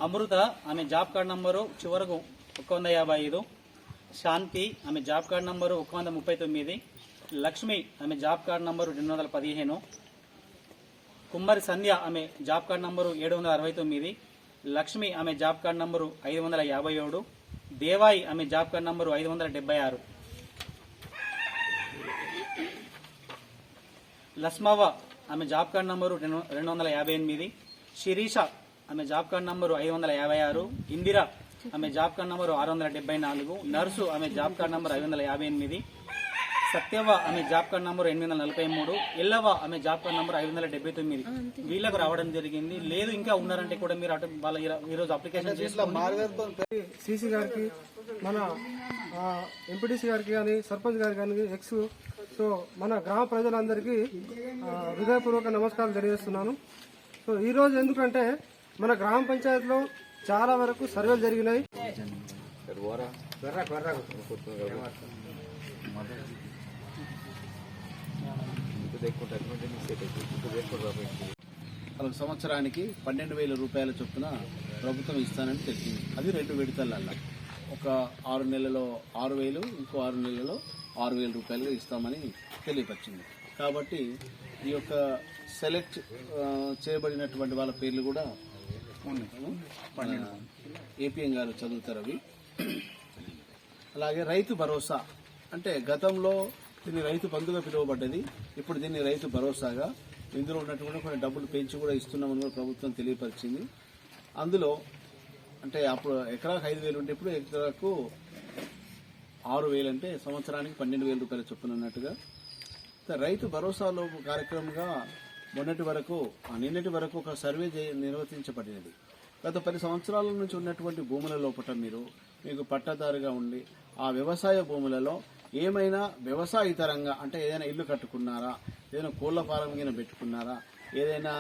అమృత ఆమె job card number చివరకు 155. శాంతి ఆమె జాబ్ కార్డ్ నంబరు 139. లక్ష్మి ఆమె జాబ్ కార్డ్ నంబరు 215. కుమ్మరి సంధ్య ఆమె జాబ్ కార్డ్ నంబరు 769. లక్ష్మి ఆమె జాబ్ కార్డ్ నంబరు 557. దేవాయి ఆమె జాబ్ కార్డ్ నంబరు 576. లస్మవ్వ ఆమె జాబ్ కార్డ్ నంబరు 258. శిరీష ఆమె జాబ్ కార్డ్ నంబరు 556. ఇందిర ఆమె జాబ్ కార్డ్ నంబరు 674. నర్సు ఆమె జాబ్ కార్డ్ నంబరు 558. సత్యవ్వ ఆమె జాబ్ కార్డ్ నంబరు 843. ఎల్లవ్వ ఆమె జాబ్ కార్డ్ నంబరు 579. వీళ్ళకు రావడం జరిగింది. లేదు ఇంకా ఉన్నారంటే కూడా మీరు అటు వాళ్ళ ఈరోజు అప్లికేషన్ చేసుకుని సీసీ గారికి, మన ఎంపీటీసీ గారికి కానీ, సర్పంచ్ గారికి కానీ, సో మన గ్రామ ప్రజలందరికీ హృదయపూర్వక నమస్కారాలు తెలియజేస్తున్నాను. సో ఈ రోజు ఎందుకంటే మన గ్రామ పంచాయతీలో చాలా వరకు సర్వేలు జరిగినాయి. సంవత్సరానికి 12,000 రూపాయల చొప్పున ప్రభుత్వం ఇస్తానని తెలిసింది. అది 2 విడతలల్లా, ఒక 6 నెలలో 6,000, ఇంకో 6 నెలలో 6,000 రూపాయలు ఇస్తామని తెలియపరిచింది. కాబట్టి ఈ యొక్క సెలెక్ట్ చేయబడినటువంటి వాళ్ళ పేర్లు కూడా ఏపీఎం గారు చదువుతారు. అవి అలాగే రైతు భరోసా అంటే గతంలో దీన్ని రైతు బంధుగా పిలువబడ్డది. ఇప్పుడు దీన్ని రైతు భరోసాగా, ఇందులో ఉన్నటువంటి కొన్ని డబ్బులు పెంచి కూడా ఇస్తున్నామని కూడా ప్రభుత్వం తెలియపరిచింది. అందులో అంటే అప్పుడు ఎకరాకు 5,000 ఉంటే ఇప్పుడు ఎకరాకు 6,000 అంటే సంవత్సరానికి 12,000 రూపాయల చొప్పున అన్నట్టుగా రైతు భరోసాలో కార్యక్రమంగా నిన్నటి వరకు ఒక సర్వే నిర్వర్తించబడినది. గత 10 సంవత్సరాల నుంచి ఉన్నటువంటి భూముల లోపల మీకు పట్టాదారుగా ఉండి ఆ వ్యవసాయ భూములలో ఏమైనా వ్యవసాయతరంగా అంటే ఏదైనా ఇల్లు కట్టుకున్నారా, ఏదైనా కోళ్ల ఫారం కింద పెట్టుకున్నారా, ఏదైనా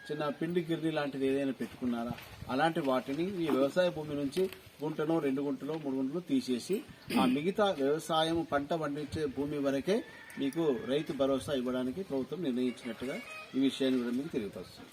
చిన్న పిండి గిర్ని లాంటిది ఏదైనా పెట్టుకున్నారా, అలాంటి వాటిని ఈ వ్యవసాయ భూమి నుంచి గుంటనో 2 గుంటలో 3 గుంటలు తీసేసి ఆ మిగతా వ్యవసాయం పంట పండించే భూమి వరకే మీకు రైతు భరోసా ఇవ్వడానికి ప్రభుత్వం నిర్ణయించినట్టుగా ఈ విషయాన్ని కూడా మీకు తెలియపరుస్తుంది.